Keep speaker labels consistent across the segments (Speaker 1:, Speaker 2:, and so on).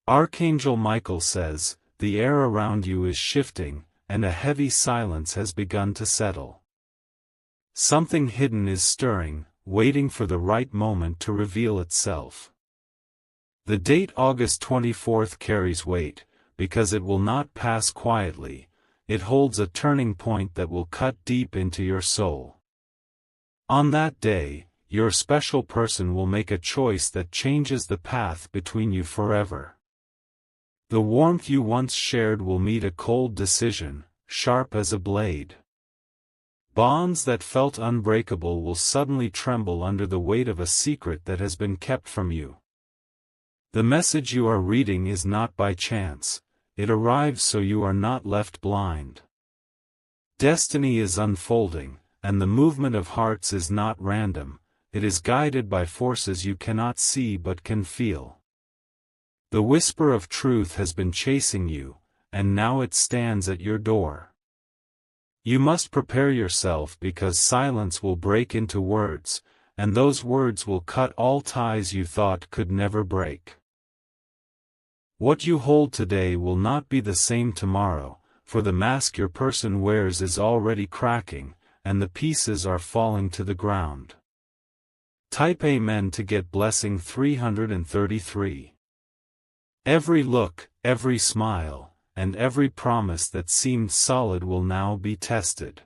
Speaker 1: Archangel Michael says, the air around you is shifting, and a heavy silence has begun to settle. Something hidden is stirring, waiting for the right moment to reveal itself. The date August 24th carries weight, because it will not pass quietly. It holds a turning point that will cut deep into your soul. On that day, your special person will make a choice that changes the path between you forever. The warmth you once shared will meet a cold decision, sharp as a blade. Bonds that felt unbreakable will suddenly tremble under the weight of a secret that has been kept from you. The message you are reading is not by chance, it arrives so you are not left blind. Destiny is unfolding, and the movement of hearts is not random, it is guided by forces you cannot see but can feel. The whisper of truth has been chasing you, and now it stands at your door. You must prepare yourself because silence will break into words, and those words will cut all ties you thought could never break. What you hold today will not be the same tomorrow, for the mask your person wears is already cracking, and the pieces are falling to the ground. Type Amen to get blessing 333. Every look, every smile, and every promise that seemed solid will now be tested.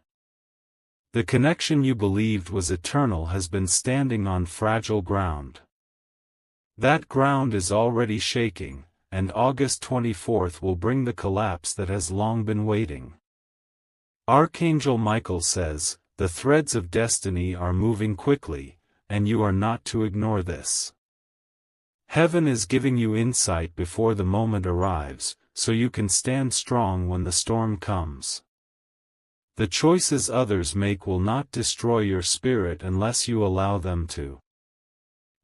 Speaker 1: The connection you believed was eternal has been standing on fragile ground. That ground is already shaking, and August 24th will bring the collapse that has long been waiting. Archangel Michael says, the threads of destiny are moving quickly, and you are not to ignore this. Heaven is giving you insight before the moment arrives, so you can stand strong when the storm comes. The choices others make will not destroy your spirit unless you allow them to.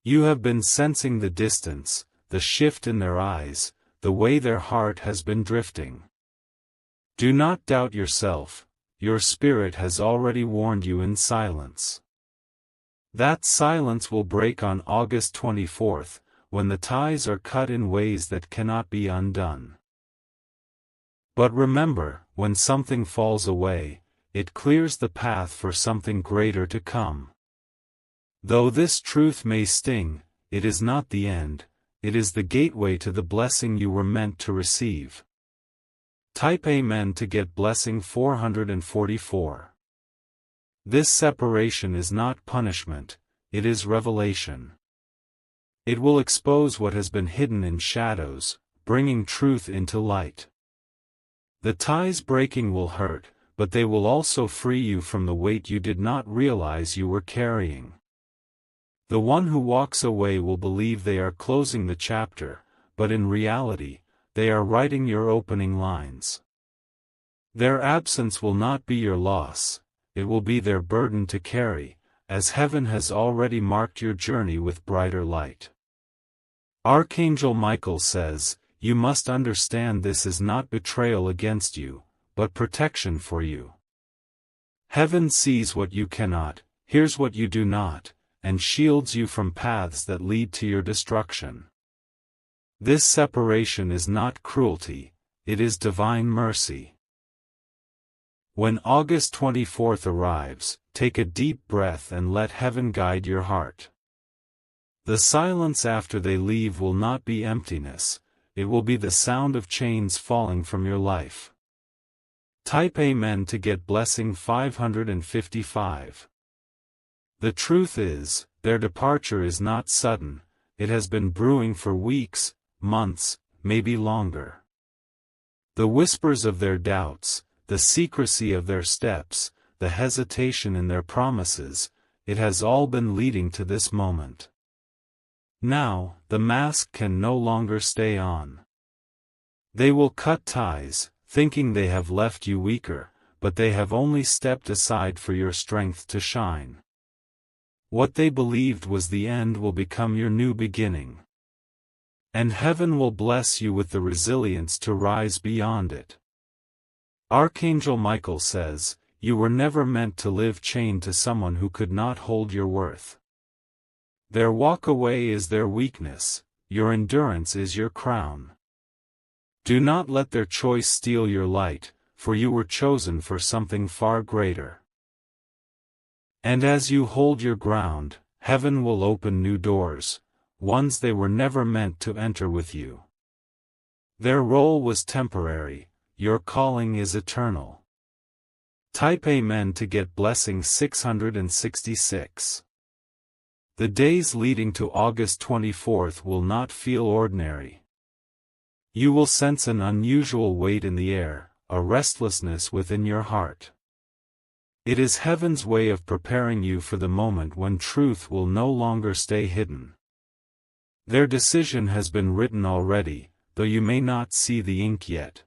Speaker 1: You have been sensing the distance, the shift in their eyes, the way their heart has been drifting. Do not doubt yourself, your spirit has already warned you in silence. That silence will break on August 24th, when the ties are cut in ways that cannot be undone. But remember, when something falls away, it clears the path for something greater to come. Though this truth may sting, it is not the end, it is the gateway to the blessing you were meant to receive. Type Amen to get blessing 444. This separation is not punishment, it is revelation. It will expose what has been hidden in shadows, bringing truth into light. The ties breaking will hurt, but they will also free you from the weight you did not realize you were carrying. The one who walks away will believe they are closing the chapter, but in reality, they are writing your opening lines. Their absence will not be your loss, it will be their burden to carry, as heaven has already marked your journey with brighter light. Archangel Michael says, you must understand this is not betrayal against you, but protection for you. Heaven sees what you cannot, hears what you do not, and shields you from paths that lead to your destruction. This separation is not cruelty, it is divine mercy. When August 24th arrives, take a deep breath and let heaven guide your heart. The silence after they leave will not be emptiness, it will be the sound of chains falling from your life. Type Amen to get blessing 555. The truth is, their departure is not sudden, it has been brewing for weeks, months, maybe longer. The whispers of their doubts, the secrecy of their steps, the hesitation in their promises, it has all been leading to this moment. Now, the mask can no longer stay on. They will cut ties, thinking they have left you weaker, but they have only stepped aside for your strength to shine. What they believed was the end will become your new beginning. And heaven will bless you with the resilience to rise beyond it. Archangel Michael says, you were never meant to live chained to someone who could not hold your worth. Their walk away is their weakness, your endurance is your crown. Do not let their choice steal your light, for you were chosen for something far greater. And as you hold your ground, heaven will open new doors, ones they were never meant to enter with you. Their role was temporary, your calling is eternal. Type Amen to get blessing 666. The days leading to August 24th will not feel ordinary. You will sense an unusual weight in the air, a restlessness within your heart. It is heaven's way of preparing you for the moment when truth will no longer stay hidden. Their decision has been written already, though you may not see the ink yet.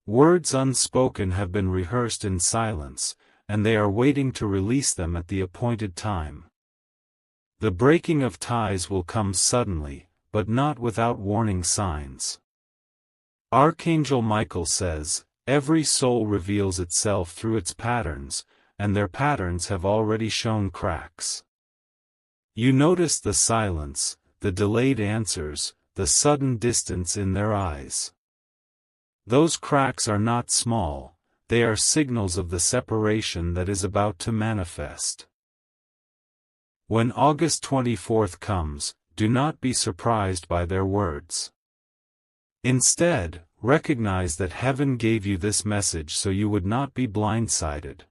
Speaker 1: Words unspoken have been rehearsed in silence, and they are waiting to release them at the appointed time. The breaking of ties will come suddenly, but not without warning signs. Archangel Michael says, every soul reveals itself through its patterns, and their patterns have already shown cracks. You notice the silence, the delayed answers, the sudden distance in their eyes. Those cracks are not small, they are signals of the separation that is about to manifest. When August 24th comes, do not be surprised by their words. Instead, recognize that heaven gave you this message so you would not be blindsided.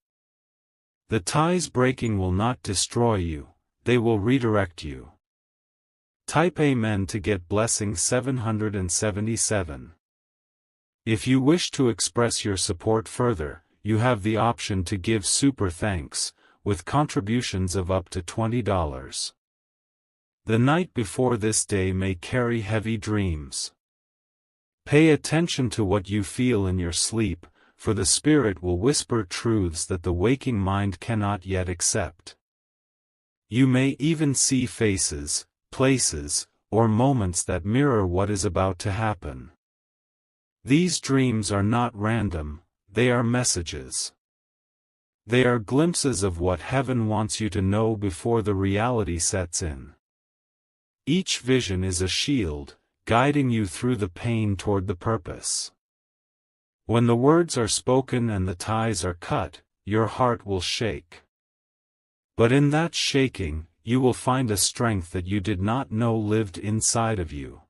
Speaker 1: The ties breaking will not destroy you, they will redirect you. Type Amen to get blessing 777. If you wish to express your support further, you have the option to give super thanks, with contributions of up to $20. The night before this day may carry heavy dreams. Pay attention to what you feel in your sleep, for the Spirit will whisper truths that the waking mind cannot yet accept. You may even see faces, places, or moments that mirror what is about to happen. These dreams are not random, they are messages. They are glimpses of what heaven wants you to know before the reality sets in. Each vision is a shield, guiding you through the pain toward the purpose. When the words are spoken and the ties are cut, your heart will shake. But in that shaking, you will find a strength that you did not know lived inside of you.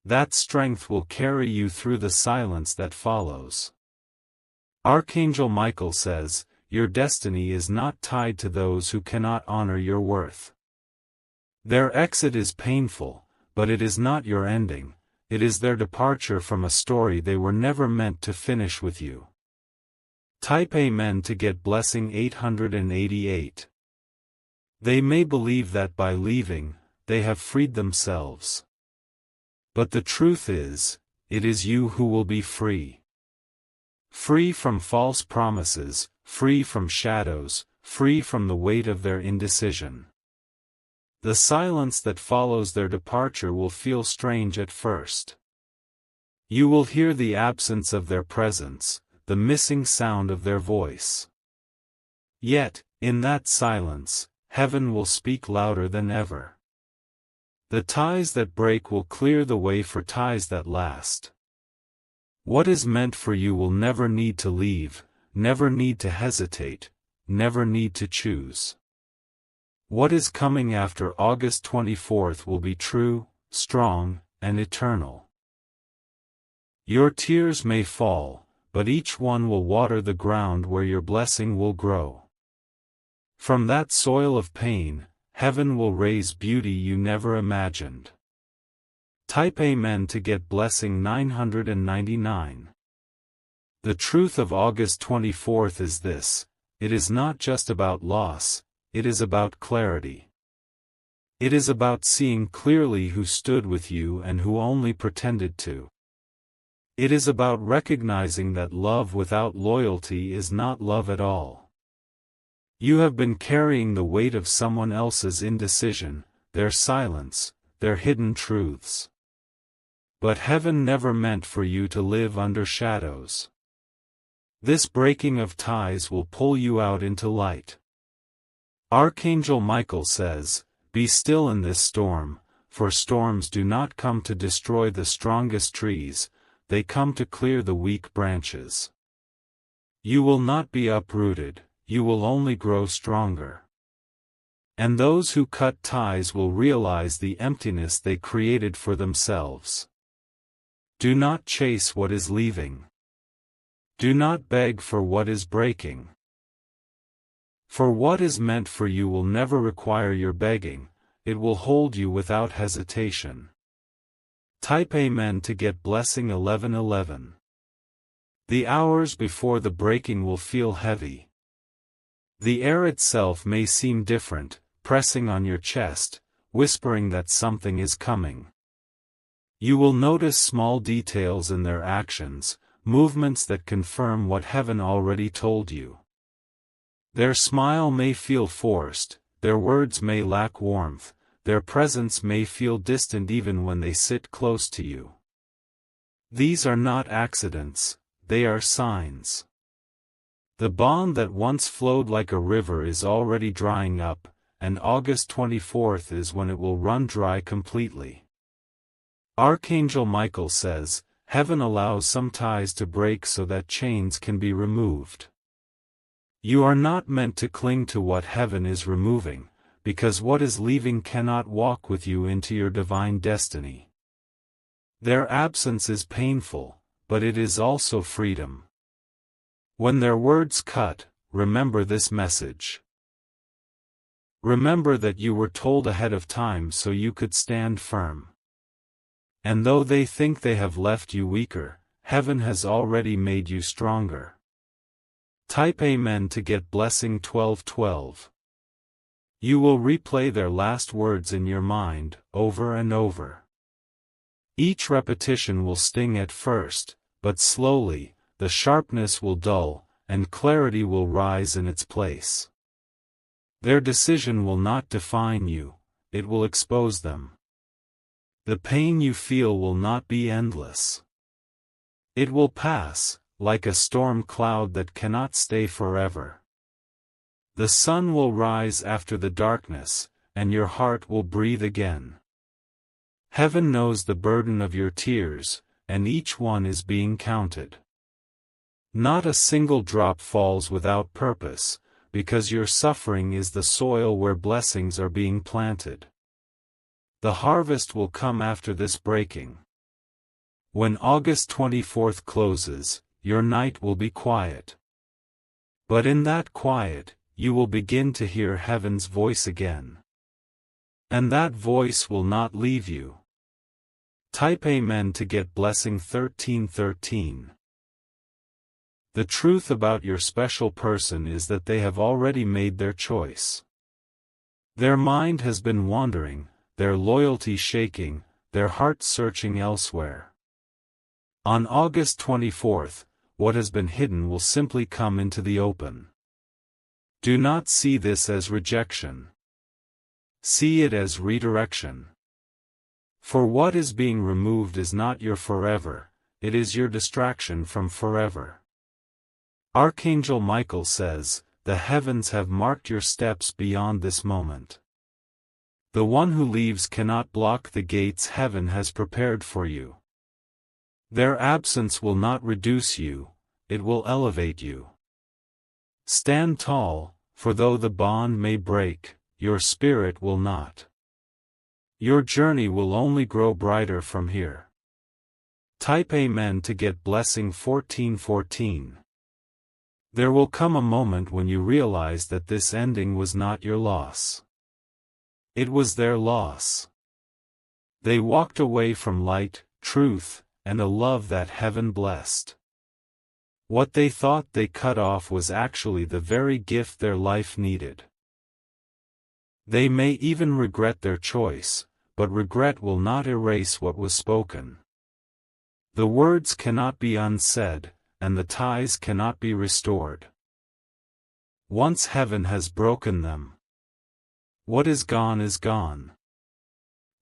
Speaker 1: That strength will carry you through the silence that follows. Archangel Michael says, your destiny is not tied to those who cannot honor your worth. Their exit is painful, but it is not your ending, it is their departure from a story they were never meant to finish with you. Type Amen to get blessing 888. They may believe that by leaving, they have freed themselves. But the truth is, it is you who will be free. Free from false promises, free from shadows, free from the weight of their indecision. The silence that follows their departure will feel strange at first. You will hear the absence of their presence, the missing sound of their voice. Yet, in that silence, heaven will speak louder than ever. The ties that break will clear the way for ties that last. What is meant for you will never need to leave, never need to hesitate, never need to choose. What is coming after August 24th will be true, strong, and eternal. Your tears may fall, but each one will water the ground where your blessing will grow. From that soil of pain, heaven will raise beauty you never imagined. Type Amen to get blessing 999. The truth of August 24th is this: it is not just about loss, it is about clarity. It is about seeing clearly who stood with you and who only pretended to. It is about recognizing that love without loyalty is not love at all. You have been carrying the weight of someone else's indecision, their silence, their hidden truths. But heaven never meant for you to live under shadows. This breaking of ties will pull you out into light. Archangel Michael says, be still in this storm, for storms do not come to destroy the strongest trees, they come to clear the weak branches. You will not be uprooted, you will only grow stronger. And those who cut ties will realize the emptiness they created for themselves. Do not chase what is leaving. Do not beg for what is breaking. For what is meant for you will never require your begging, it will hold you without hesitation. Type Amen to get blessing 1111. The hours before the breaking will feel heavy. The air itself may seem different, pressing on your chest, whispering that something is coming. You will notice small details in their actions, movements that confirm what heaven already told you. Their smile may feel forced, their words may lack warmth, their presence may feel distant even when they sit close to you. These are not accidents, they are signs. The bond that once flowed like a river is already drying up, and August 24th is when it will run dry completely. Archangel Michael says, heaven allows some ties to break so that chains can be removed. You are not meant to cling to what heaven is removing, because what is leaving cannot walk with you into your divine destiny. Their absence is painful, but it is also freedom. When their words cut, remember this message. Remember that you were told ahead of time so you could stand firm. And though they think they have left you weaker, heaven has already made you stronger. Type Amen to get blessing 1212. You will replay their last words in your mind, over and over. Each repetition will sting at first, but slowly, the sharpness will dull, and clarity will rise in its place. Their decision will not define you, it will expose them. The pain you feel will not be endless. It will pass, like a storm cloud that cannot stay forever. The sun will rise after the darkness, and your heart will breathe again. Heaven knows the burden of your tears, and each one is being counted. Not a single drop falls without purpose, because your suffering is the soil where blessings are being planted. The harvest will come after this breaking. When August 24th closes, your night will be quiet. But in that quiet, you will begin to hear heaven's voice again. And that voice will not leave you. Type Amen to get blessing 1313. The truth about your special person is that they have already made their choice. Their mind has been wandering, their loyalty shaking, their heart searching elsewhere. On August 24th, what has been hidden will simply come into the open. Do not see this as rejection. See it as redirection. For what is being removed is not your forever, it is your distraction from forever. Archangel Michael says, the heavens have marked your steps beyond this moment. The one who leaves cannot block the gates heaven has prepared for you. Their absence will not reduce you, it will elevate you. Stand tall, for though the bond may break, your spirit will not. Your journey will only grow brighter from here. Type Amen to get blessing 1414. There will come a moment when you realize that this ending was not your loss. It was their loss. They walked away from light, truth, and a love that heaven blessed. What they thought they cut off was actually the very gift their life needed. They may even regret their choice, but regret will not erase what was spoken. The words cannot be unsaid, and the ties cannot be restored. Once heaven has broken them. What is gone is gone.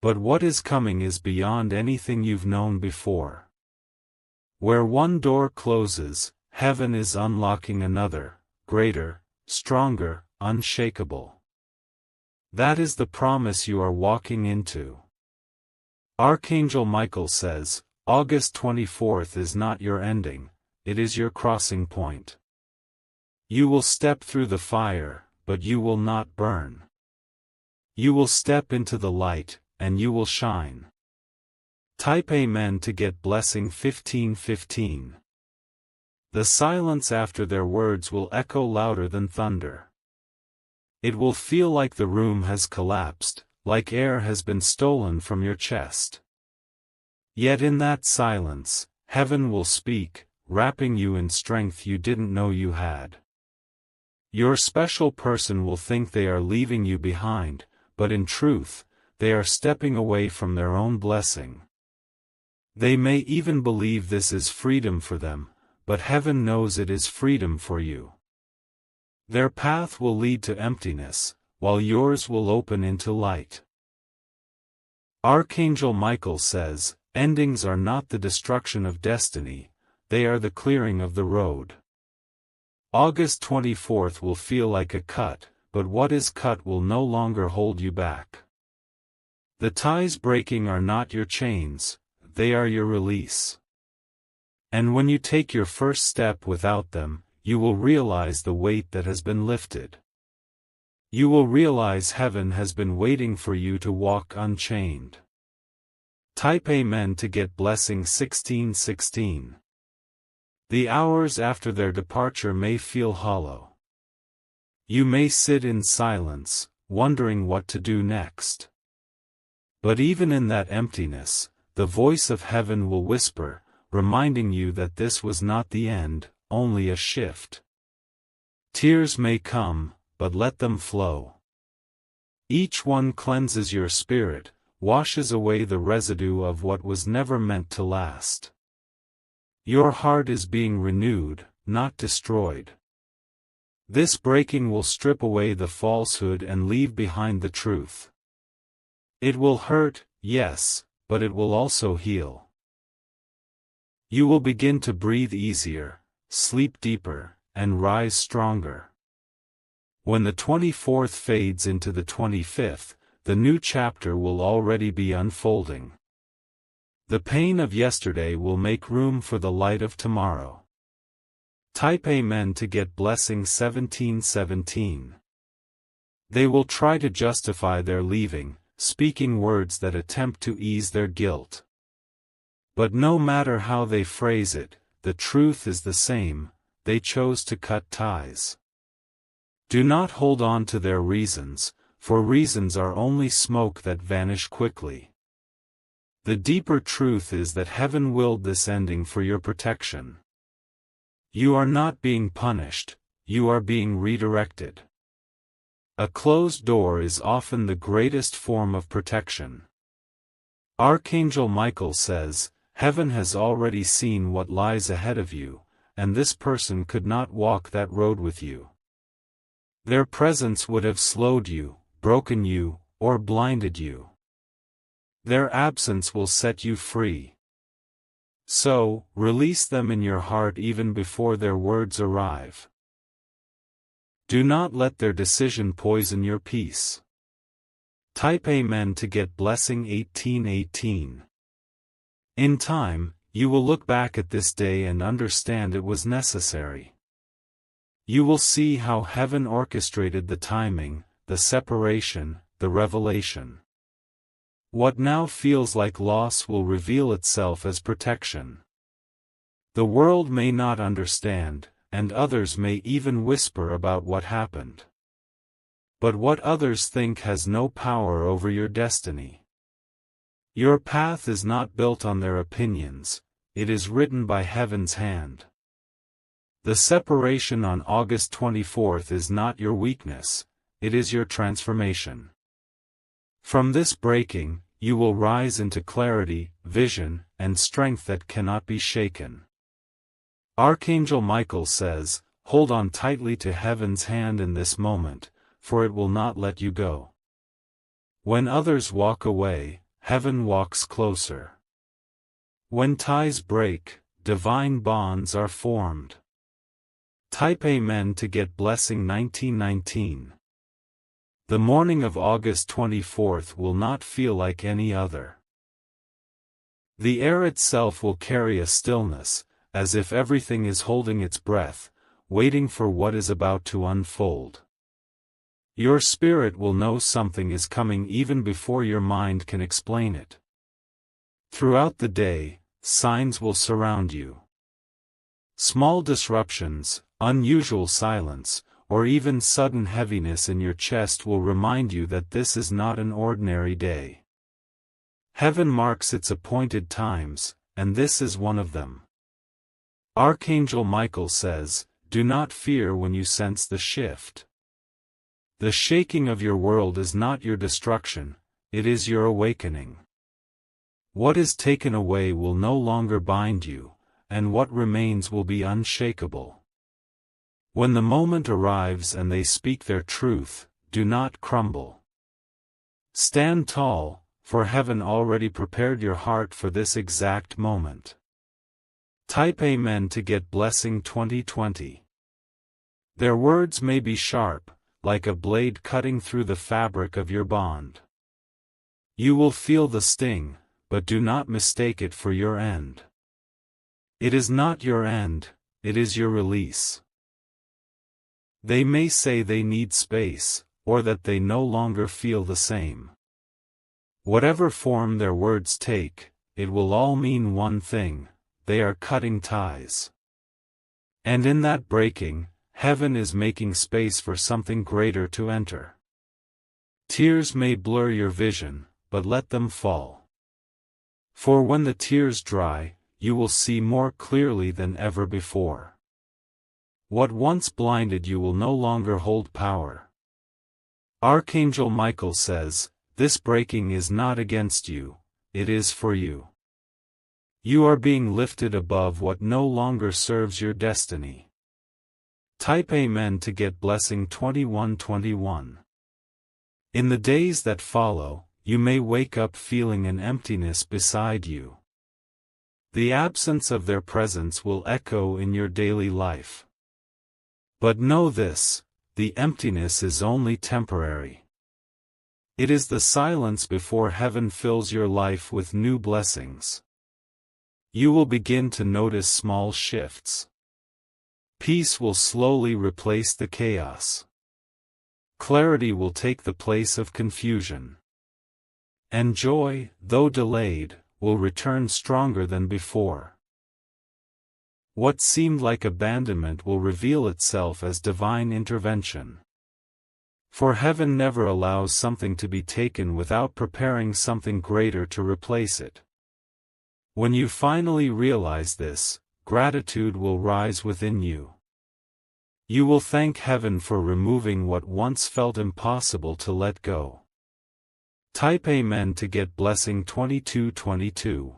Speaker 1: But what is coming is beyond anything you've known before. Where one door closes, heaven is unlocking another, greater, stronger, unshakable. That is the promise you are walking into. Archangel Michael says, August 24th is not your ending, it is your crossing point. You will step through the fire, but you will not burn. You will step into the light, and you will shine. Type Amen to get blessing 1515. The silence after their words will echo louder than thunder. It will feel like the room has collapsed, like air has been stolen from your chest. Yet in that silence, heaven will speak, wrapping you in strength you didn't know you had. Your special person will think they are leaving you behind, but in truth, they are stepping away from their own blessing. They may even believe this is freedom for them, but heaven knows it is freedom for you. Their path will lead to emptiness, while yours will open into light. Archangel Michael says, endings are not the destruction of destiny, they are the clearing of the road. August 24th will feel like a cut, but what is cut will no longer hold you back. The ties breaking are not your chains, they are your release. And when you take your first step without them, you will realize the weight that has been lifted. You will realize heaven has been waiting for you to walk unchained. Type Amen to get blessing 1616. The hours after their departure may feel hollow. You may sit in silence, wondering what to do next. But even in that emptiness, the voice of heaven will whisper, reminding you that this was not the end, only a shift. Tears may come, but let them flow. Each one cleanses your spirit, washes away the residue of what was never meant to last. Your heart is being renewed, not destroyed. This breaking will strip away the falsehood and leave behind the truth. It will hurt, yes, but it will also heal. You will begin to breathe easier, sleep deeper, and rise stronger. When the 24th fades into the 25th, the new chapter will already be unfolding. The pain of yesterday will make room for the light of tomorrow. Type Amen to get blessing 1717. They will try to justify their leaving, speaking words that attempt to ease their guilt. But no matter how they phrase it, the truth is the same, they chose to cut ties. Do not hold on to their reasons, for reasons are only smoke that vanish quickly. The deeper truth is that heaven willed this ending for your protection. You are not being punished, you are being redirected. A closed door is often the greatest form of protection. Archangel Michael says, heaven has already seen what lies ahead of you, and this person could not walk that road with you. Their presence would have slowed you, broken you, or blinded you. Their absence will set you free. So, release them in your heart even before their words arrive. Do not let their decision poison your peace. Type Amen to get blessing 1818. In time, you will look back at this day and understand it was necessary. You will see how heaven orchestrated the timing, the separation, the revelation. What now feels like loss will reveal itself as protection. The world may not understand, and others may even whisper about what happened. But what others think has no power over your destiny. Your path is not built on their opinions, it is written by heaven's hand. The separation on August 24th is not your weakness, it is your transformation. From this breaking, you will rise into clarity, vision, and strength that cannot be shaken. Archangel Michael says, hold on tightly to heaven's hand in this moment, for it will not let you go. When others walk away, heaven walks closer. When ties break, divine bonds are formed. Type Amen to get blessing 1919. The morning of August 24th will not feel like any other. The air itself will carry a stillness, as if everything is holding its breath, waiting for what is about to unfold. Your spirit will know something is coming even before your mind can explain it. Throughout the day, signs will surround you. Small disruptions, unusual silence, or even sudden heaviness in your chest will remind you that this is not an ordinary day. Heaven marks its appointed times, and this is one of them. Archangel Michael says, "Do not fear when you sense the shift. The shaking of your world is not your destruction, it is your awakening. What is taken away will no longer bind you, and what remains will be unshakable. When the moment arrives and they speak their truth, do not crumble. Stand tall, for heaven already prepared your heart for this exact moment." Type Amen to get blessing 2020. Their words may be sharp, like a blade cutting through the fabric of your bond. You will feel the sting, but do not mistake it for your end. It is not your end, it is your release. They may say they need space, or that they no longer feel the same. Whatever form their words take, it will all mean one thing: they are cutting ties. And in that breaking, heaven is making space for something greater to enter. Tears may blur your vision, but let them fall. For when the tears dry, you will see more clearly than ever before. What once blinded you will no longer hold power. Archangel Michael says, "This breaking is not against you, it is for you. You are being lifted above what no longer serves your destiny." Type Amen to get blessing 2121. In the days that follow, you may wake up feeling an emptiness beside you. The absence of their presence will echo in your daily life. But know this: the emptiness is only temporary. It is the silence before heaven fills your life with new blessings. You will begin to notice small shifts. Peace will slowly replace the chaos. Clarity will take the place of confusion. And joy, though delayed, will return stronger than before. What seemed like abandonment will reveal itself as divine intervention. For heaven never allows something to be taken without preparing something greater to replace it. When you finally realize this, gratitude will rise within you. You will thank heaven for removing what once felt impossible to let go. Type Amen to get blessing 2222.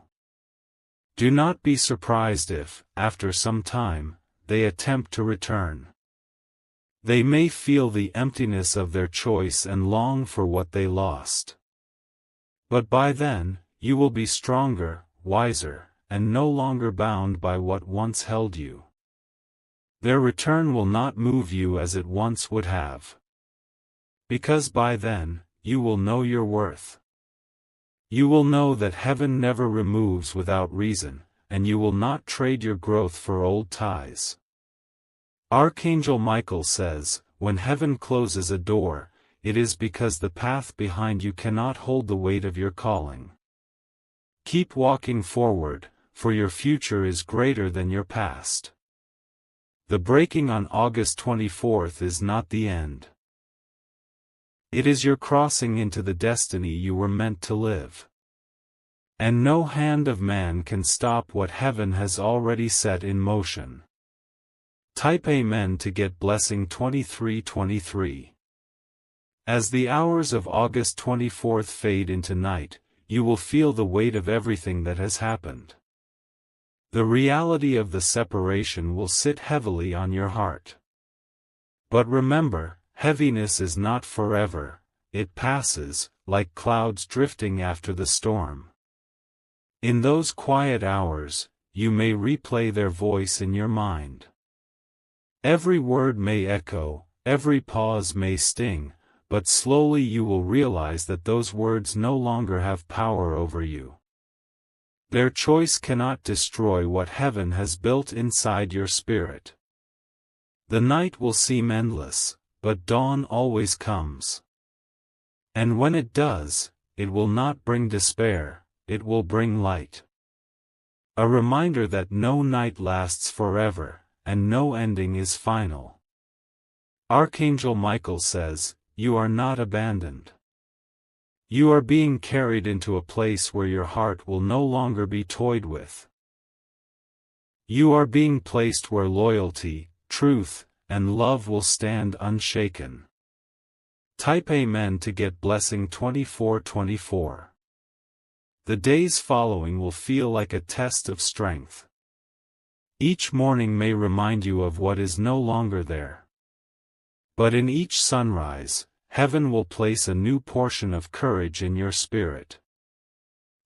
Speaker 1: Do not be surprised if, after some time, they attempt to return. They may feel the emptiness of their choice and long for what they lost. But by then, you will be stronger, wiser, and no longer bound by what once held you. Their return will not move you as it once would have. Because by then, you will know your worth. You will know that heaven never removes without reason, and you will not trade your growth for old ties. Archangel Michael says, when heaven closes a door, it is because the path behind you cannot hold the weight of your calling. Keep walking forward, for your future is greater than your past. The breaking on August 24th is not the end. It is your crossing into the destiny you were meant to live. And no hand of man can stop what heaven has already set in motion. Type Amen to get blessing 2323. As the hours of August 24th fade into night, you will feel the weight of everything that has happened. The reality of the separation will sit heavily on your heart. But remember, heaviness is not forever, it passes, like clouds drifting after the storm. In those quiet hours, you may replay their voice in your mind. Every word may echo, every pause may sting, but slowly you will realize that those words no longer have power over you. Their choice cannot destroy what heaven has built inside your spirit. The night will seem endless, but dawn always comes. And when it does, it will not bring despair, it will bring light. A reminder that no night lasts forever, and no ending is final. Archangel Michael says, "You are not abandoned. You are being carried into a place where your heart will no longer be toyed with. You are being placed where loyalty, truth, and love will stand unshaken." Type Amen to get blessing 2424. The days following will feel like a test of strength. Each morning may remind you of what is no longer there. But in each sunrise, heaven will place a new portion of courage in your spirit.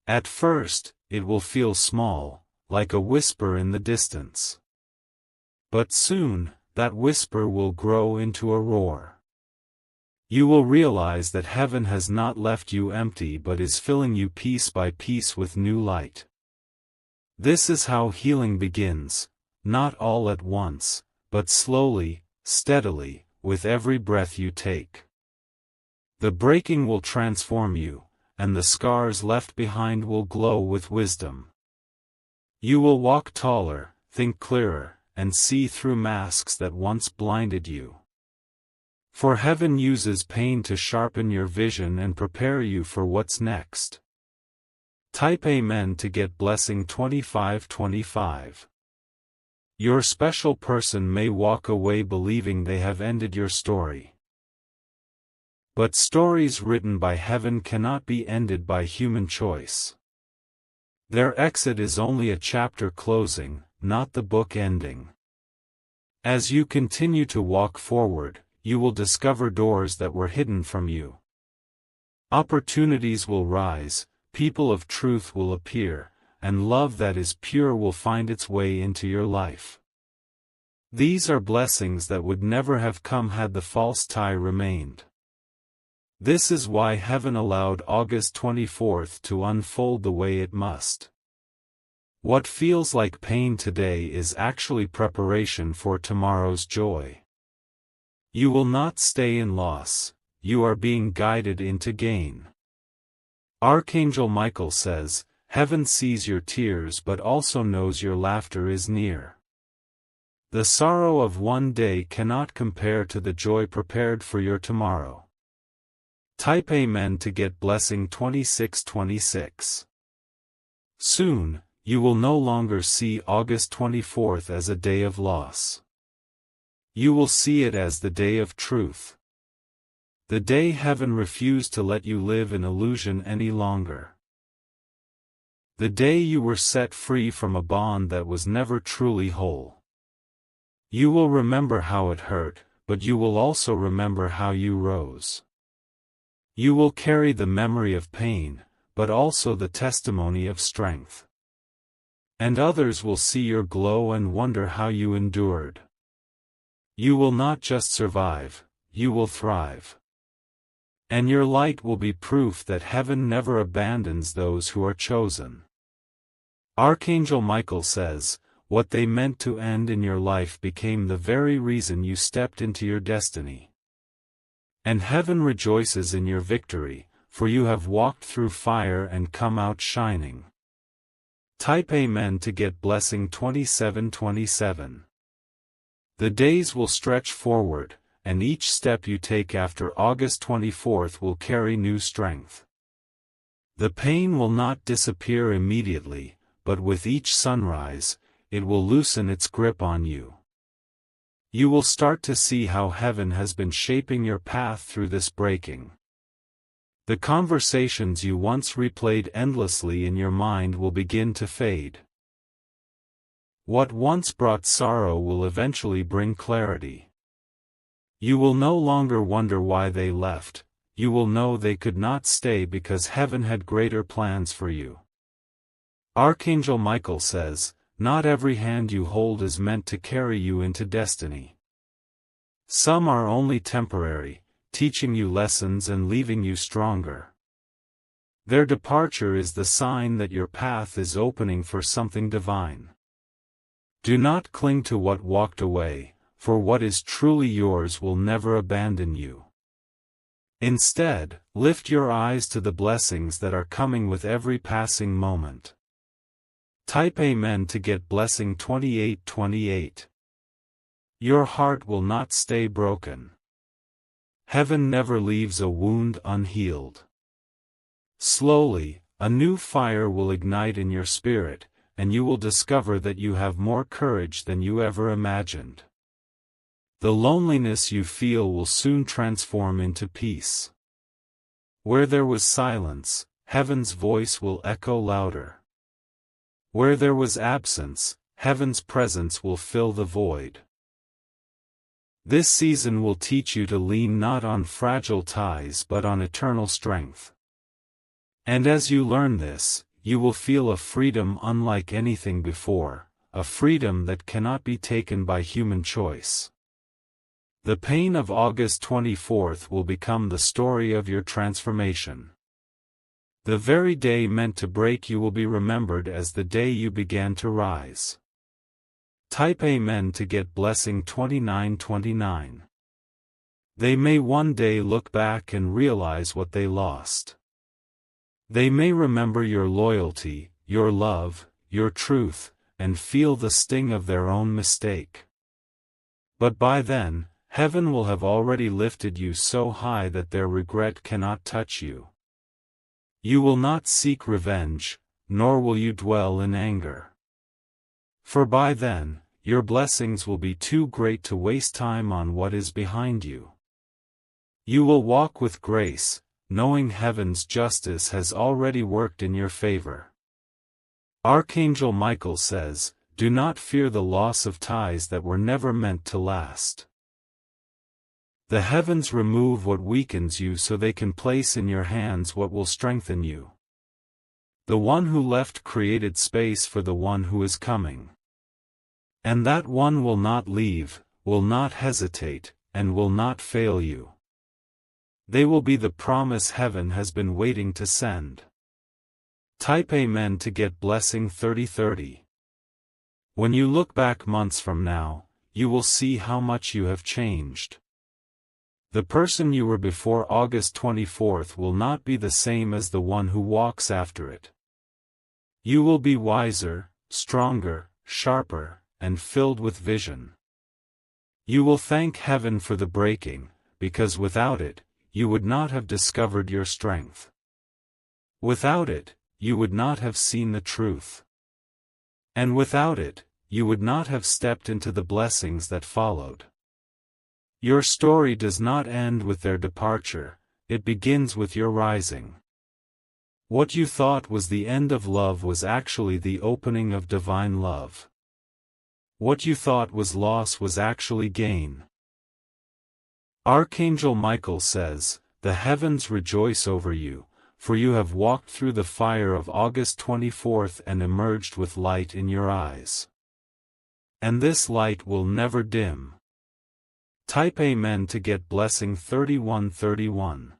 Speaker 1: At first, it will feel small, like a whisper in the distance. But soon, that whisper will grow into a roar. You will realize that heaven has not left you empty but is filling you piece by piece with new light. This is how healing begins, not all at once, but slowly, steadily, with every breath you take. The breaking will transform you, and the scars left behind will glow with wisdom. You will walk taller, think clearer, and see through masks that once blinded you. For heaven uses pain to sharpen your vision and prepare you for what's next. Type Amen to get blessing 2525. Your special person may walk away believing they have ended your story. But stories written by heaven cannot be ended by human choice. Their exit is only a chapter closing, not the book ending. As you continue to walk forward, you will discover doors that were hidden from you. Opportunities will rise, people of truth will appear, and love that is pure will find its way into your life. These are blessings that would never have come had the false tie remained. This is why heaven allowed August 24th to unfold the way it must. What feels like pain today is actually preparation for tomorrow's joy. You will not stay in loss, you are being guided into gain. Archangel Michael says, "Heaven sees your tears but also knows your laughter is near." The sorrow of one day cannot compare to the joy prepared for your tomorrow. Type Amen to get blessing 2626. Soon, you will no longer see August 24th as a day of loss. You will see it as the day of truth. The day heaven refused to let you live in illusion any longer. The day you were set free from a bond that was never truly whole. You will remember how it hurt, but you will also remember how you rose. You will carry the memory of pain, but also the testimony of strength. And others will see your glow and wonder how you endured. You will not just survive, you will thrive. And your light will be proof that heaven never abandons those who are chosen. Archangel Michael says, what they meant to end in your life became the very reason you stepped into your destiny. And heaven rejoices in your victory, for you have walked through fire and come out shining. Type Amen to get blessing 2727. The days will stretch forward, and each step you take after August 24th will carry new strength. The pain will not disappear immediately, but with each sunrise, it will loosen its grip on you. You will start to see how heaven has been shaping your path through this breaking. The conversations you once replayed endlessly in your mind will begin to fade. What once brought sorrow will eventually bring clarity. You will no longer wonder why they left, you will know they could not stay because heaven had greater plans for you. Archangel Michael says, not every hand you hold is meant to carry you into destiny. Some are only temporary, teaching you lessons and leaving you stronger. Their departure is the sign that your path is opening for something divine. Do not cling to what walked away, for what is truly yours will never abandon you. Instead, lift your eyes to the blessings that are coming with every passing moment. Type Amen to get blessing 2828. Your heart will not stay broken. Heaven never leaves a wound unhealed. Slowly, a new fire will ignite in your spirit, and you will discover that you have more courage than you ever imagined. The loneliness you feel will soon transform into peace. Where there was silence, heaven's voice will echo louder. Where there was absence, heaven's presence will fill the void. This season will teach you to lean not on fragile ties but on eternal strength. And as you learn this, you will feel a freedom unlike anything before, a freedom that cannot be taken by human choice. The pain of August 24th will become the story of your transformation. The very day meant to break you will be remembered as the day you began to rise. Type Amen to get blessing 2929. They may one day look back and realize what they lost. They may remember your loyalty, your love, your truth, and feel the sting of their own mistake. But by then, heaven will have already lifted you so high that their regret cannot touch you. You will not seek revenge, nor will you dwell in anger. For by then, your blessings will be too great to waste time on what is behind you. You will walk with grace, knowing heaven's justice has already worked in your favor. Archangel Michael says, "Do not fear the loss of ties that were never meant to last." The heavens remove what weakens you so they can place in your hands what will strengthen you. The one who left created space for the one who is coming. And that one will not leave, will not hesitate, and will not fail you. They will be the promise heaven has been waiting to send. Type Amen to get blessing 3030. When you look back months from now, you will see how much you have changed. The person you were before August 24th will not be the same as the one who walks after it. You will be wiser, stronger, sharper, and filled with vision. You will thank heaven for the breaking, because without it, you would not have discovered your strength. Without it, you would not have seen the truth. And without it, you would not have stepped into the blessings that followed. Your story does not end with their departure, it begins with your rising. What you thought was the end of love was actually the opening of divine love. What you thought was loss was actually gain. Archangel Michael says, "The heavens rejoice over you, for you have walked through the fire of August 24th and emerged with light in your eyes. And this light will never dim." Type Amen to get blessing 3131.